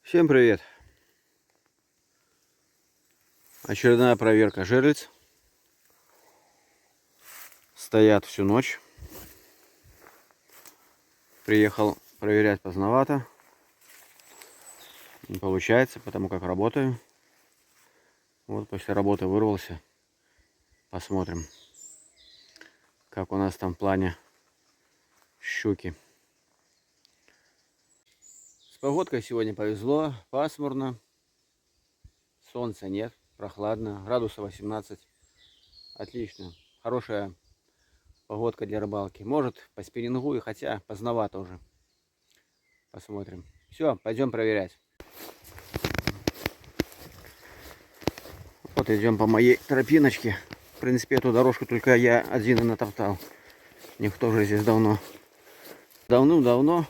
Всем привет! Очередная проверка жерлиц. Стоят всю ночь. Приехал проверять поздновато. Не получается, потому как работаю. Вот после работы вырвался. Посмотрим, как у нас там в плане щуки. С погодкой сегодня повезло. Пасмурно. Солнца нет. Прохладно. Градусов 18. Отлично. Хорошая погодка для рыбалки. Может, по спиннингу, и хотя поздновато уже. Посмотрим. Все, пойдем проверять. Вот идем по моей тропиночке. В принципе, эту дорожку только я один и натоптал. Никто же здесь давно. Давным-давно.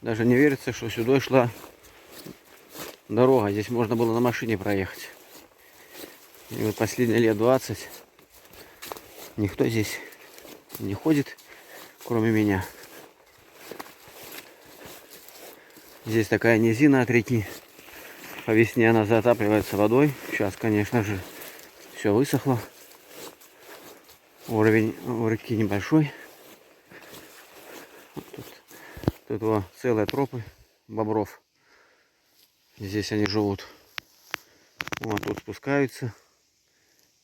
Даже не верится, что сюда шла дорога. Здесь можно было на машине проехать. И вот последние лет 20 никто здесь не ходит, кроме меня. Здесь такая низина от реки. По весне она затапливается водой. Сейчас, конечно же, все высохло. Уровень у реки небольшой. Тут вот целые тропы бобров. Здесь они живут. Вот тут спускаются.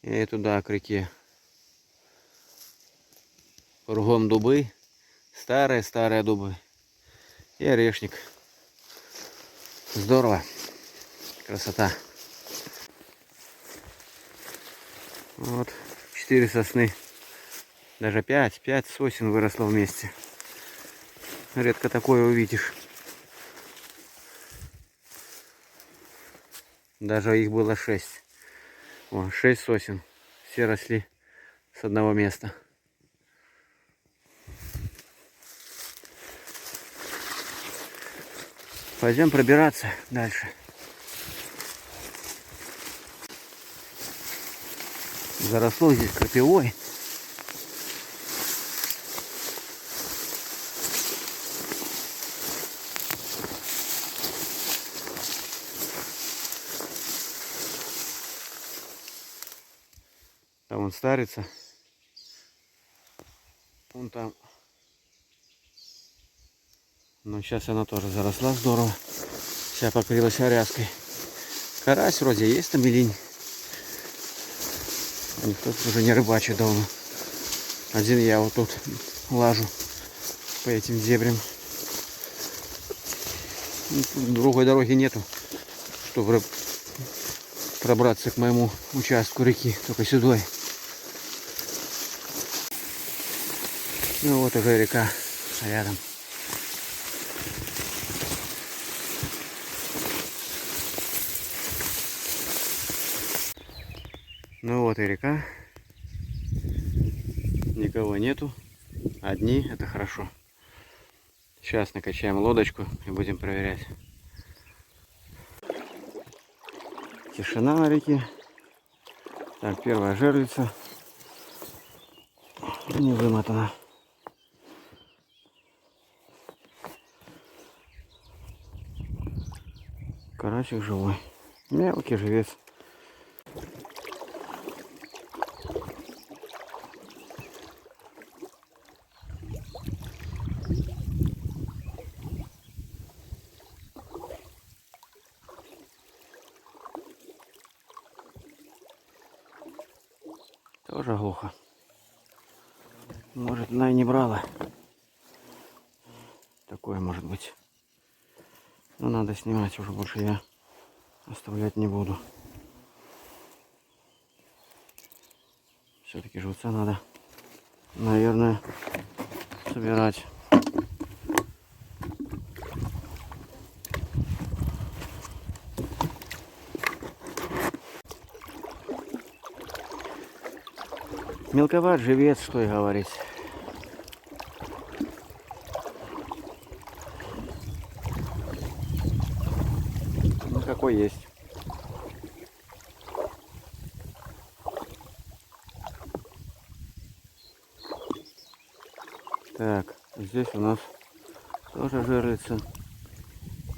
И туда, к реке. Кругом дубы. Старые дубы. И орешник. Здорово. Красота. Вот 4 сосны. Даже 5 сосен выросло вместе. Редко такое увидишь. Даже их было 6. О, 6 сосен. Все росли с одного места. Пойдем пробираться дальше. Заросло здесь крапивой. Там он старится. Вон там. Но сейчас она тоже заросла здорово. Вся покрылась орязкой. Карась вроде есть там или нет. Никто уже не рыбачит давно. Один я вот тут лажу по этим дебрям. Другой дороги нету, чтобы пробраться к моему участку реки. Только сюда. Ну вот уже река рядом. Ну вот и река. Никого нету. Одни, это хорошо. Сейчас накачаем лодочку и будем проверять. Тишина на реке. Так, первая жерлица. Не вымотана. Карасик живой. Мелкий живец. Тоже глухо. Может, она и не брала. Такое может быть. Но надо снимать, уже больше я оставлять не буду. Все-таки живца надо, наверное, собирать. Мелковат живец, что и говорить. Ну, какой есть. Так, здесь у нас тоже жерлица.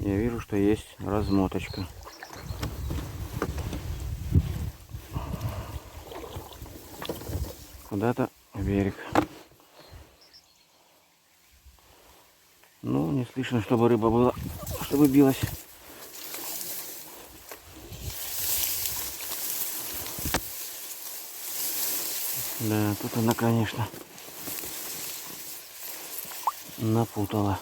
я вижу, что есть размоточка. Куда-то в берег. Ну, не слышно, чтобы рыба была, чтобы билась. Да, тут она, конечно, напутала.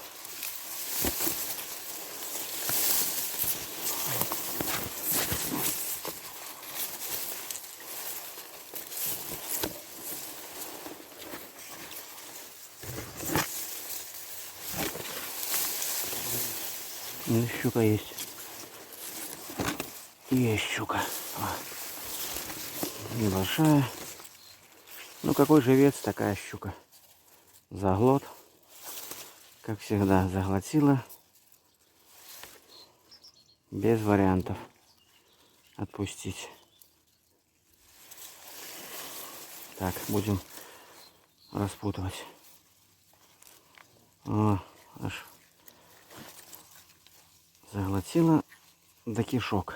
Ну, щука есть. Есть щука. Небольшая. Ну, какой живец, такая щука. Заглот. Как всегда, заглотила. Без вариантов отпустить. Так, будем распутывать. О, аж заглотила до кишок.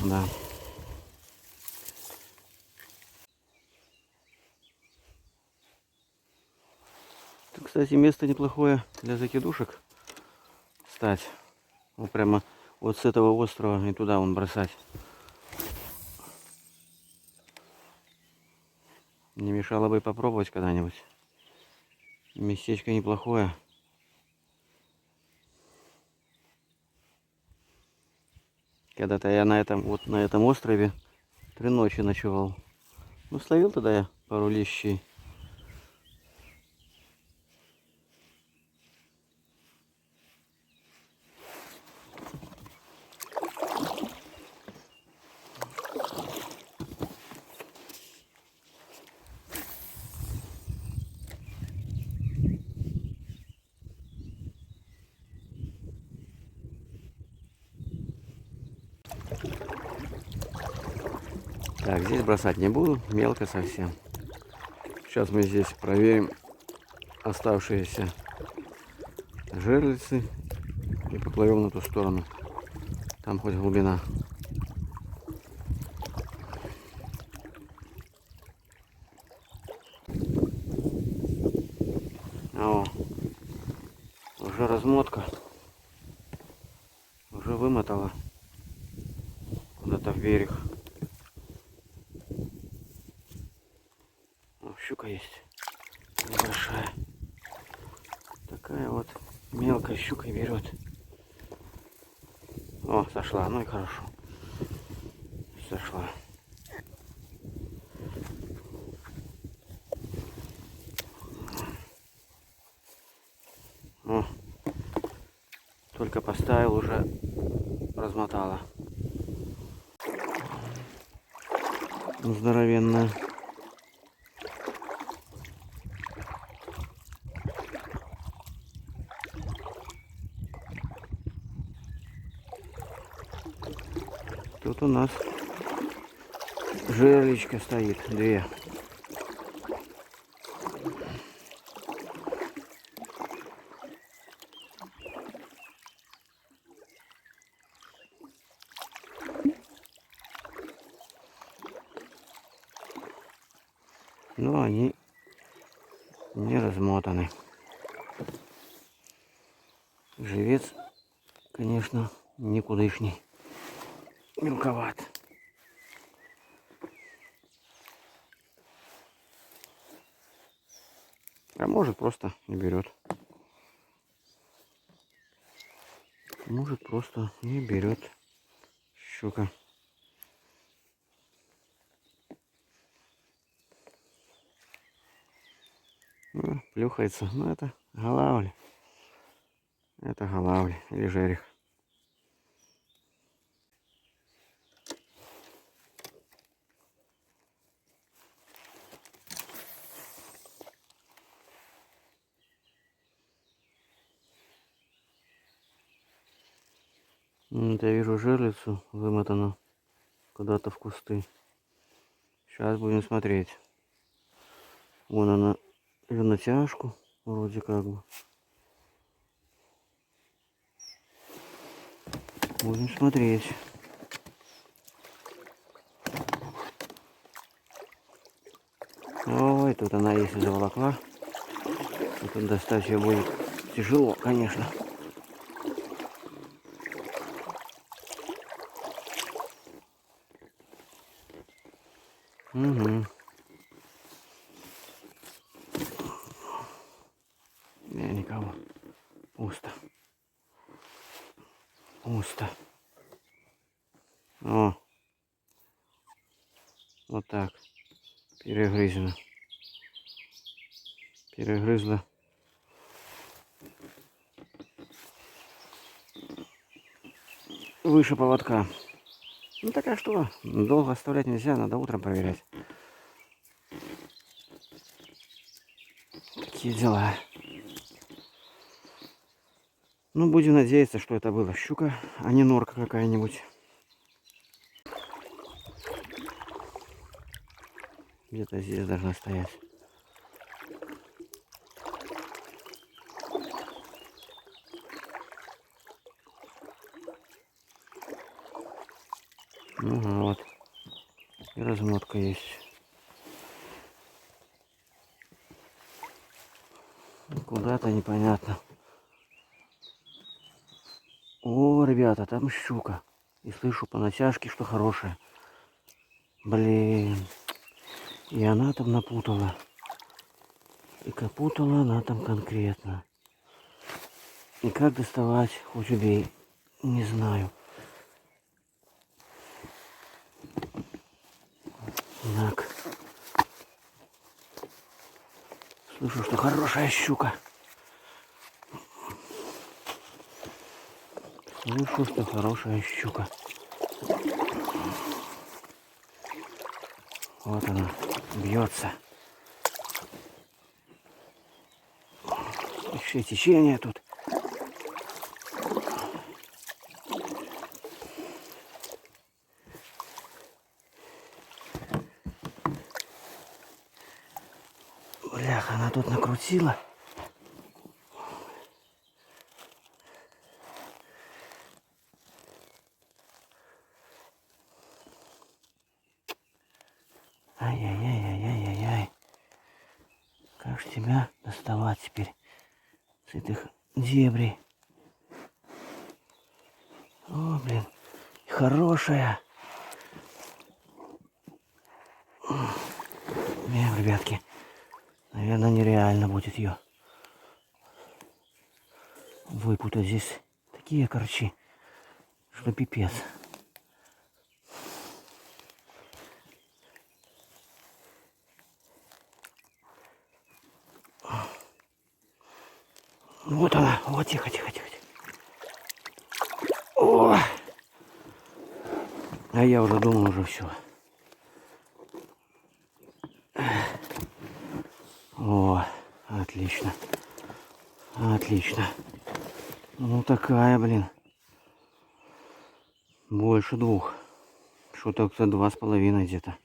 Да. Тут, кстати, место неплохое для закидушек стать. Вот прямо вот с этого острова и туда вон бросать. Не мешало бы попробовать когда-нибудь. Местечко неплохое. Когда-то я на этом острове 3 ночи ночевал. Ну, словил тогда я пару лещей. Так, здесь бросать не буду, мелко совсем. Сейчас мы здесь проверим оставшиеся жерлицы и поплывем на ту сторону. Там хоть глубина. О, уже размотка. Уже вымотала куда-то в берег. О, щука есть. Небольшая. Такая вот мелкая щука берет. О, сошла. Ну и хорошо. Сошла. О, только поставил, уже размотала. Здоровенная. Тут у нас жерличка стоит, 2. Но они не размотаны. Живец, конечно, никудышний. Мелковат. А может, просто не берет. Может, просто не берет щука. Ну, плюхается. Ну, это голавль. Это голавль или жерех. Вот я вижу жерлицу, вымотана куда-то в кусты. Сейчас будем смотреть. Вон она в натяжку, вроде как бы. Будем смотреть. Ой, тут она если заволокла. Тут достать ее будет тяжело, конечно. Угу. Никого. Пусто. Пусто. О. Вот так. Перегрызено. Перегрызла. Выше поводка. Ну так а что? Долго оставлять нельзя, надо утром проверять. Такие дела. Ну, будем надеяться, что это была щука, а не норка какая-нибудь. Где-то здесь должна стоять. Ну вот. И размотка есть. Куда-то непонятно. О, ребята, там щука. И слышу по натяжке, что хорошая. Блин. И она там напутала. И напутала она там конкретно. И как доставать, хоть убей, не знаю. Так. Слышу, что хорошая щука. Слышу, что хорошая щука. Вот она бьется. Еще течение тут. Бляха, она тут накрутила. Ай-яй-яй-яй-яй-яй-яй. Как же тебя доставать теперь с этих дебрей? О, блин, хорошая. Ребятки, наверное, нереально будет ее выпутать. Здесь такие корчи, что пипец. Вот она, вот, тихо, тихо, тихо. О! А я уже думал, уже все. О, отлично. Отлично. Ну такая, блин. Больше 2. Что-то 2,5 где-то.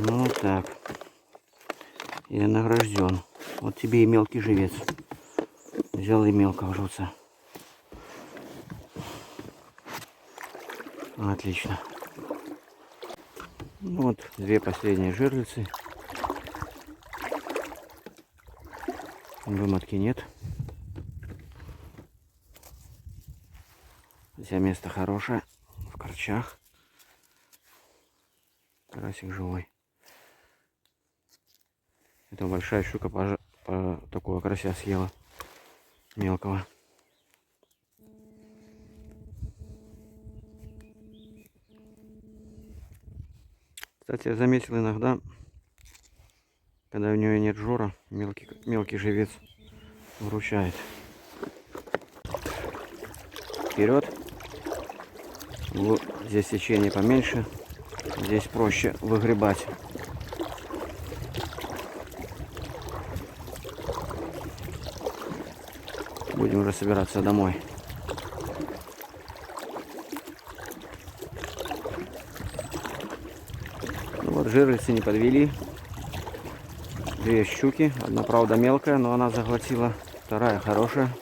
Ну так. Я награжден. Вот тебе и мелкий живец. Взял и мелкого живца. Отлично. Ну вот 2 последние жерлицы. Вымотки нет. Хотя место хорошее. В корчах. Карасик живой. Это большая щука по такого карася съела. Мелкого. Кстати, я заметил иногда, когда у нее нет жора, мелкий живец выручает. Вперед. Вот здесь течение поменьше. Здесь проще выгребать. Будем уже собираться домой. Ну вот, жерлицы не подвели. Две щуки. Одна, правда, мелкая, но она заглотила. Вторая хорошая.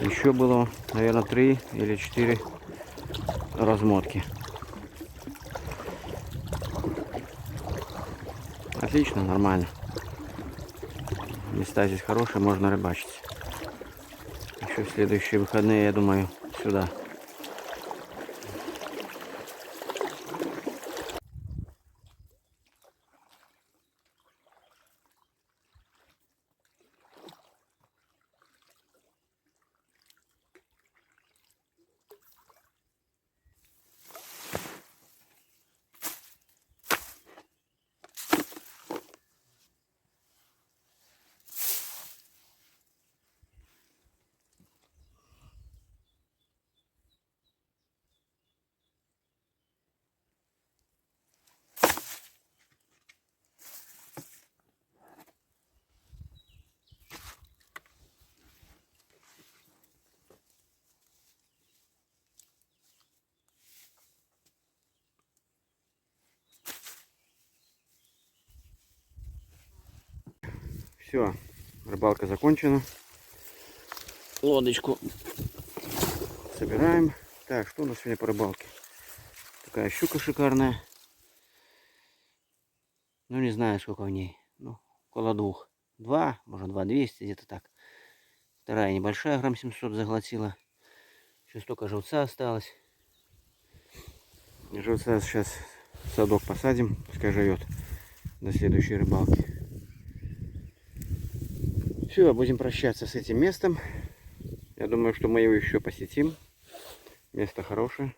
Еще было, наверное, 3 или 4 размотки. Отлично, нормально. Места здесь хорошие, можно рыбачить. Еще в следующие выходные, я думаю, сюда. Все, рыбалка закончена. Лодочку собираем. Так, что у нас сегодня по рыбалке? Такая щука шикарная. Ну, не знаю, сколько в ней. Ну, около 2. 2, может 2,200, где-то так. Вторая небольшая, грамм 700 заглотила. Еще столько живца осталось. Живца сейчас в садок посадим, пускай живет до следующей рыбалки. Все, будем прощаться с этим местом. Я думаю, что мы его еще посетим. Место хорошее.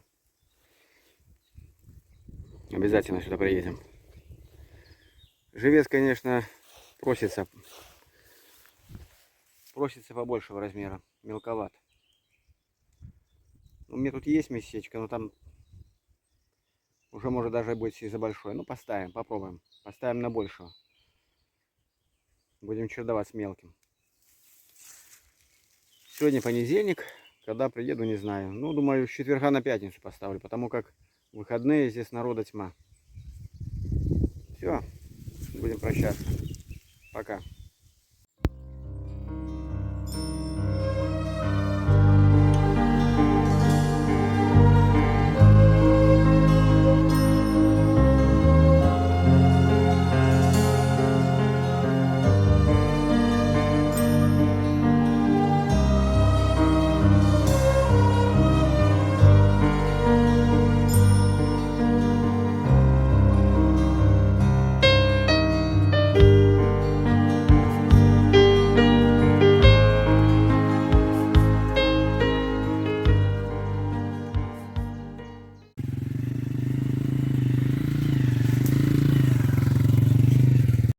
Обязательно сюда приедем. Живец, конечно, просится побольшего размера. Мелковат. У меня тут есть местечко, но там уже может даже быть и за большой. Ну, поставим, попробуем. Поставим на большего. Будем чередовать с мелким. Сегодня понедельник. Когда приеду, не знаю. Ну, думаю, с четверга на пятницу поставлю, потому как выходные здесь народа тьма. Все, будем прощаться. Пока.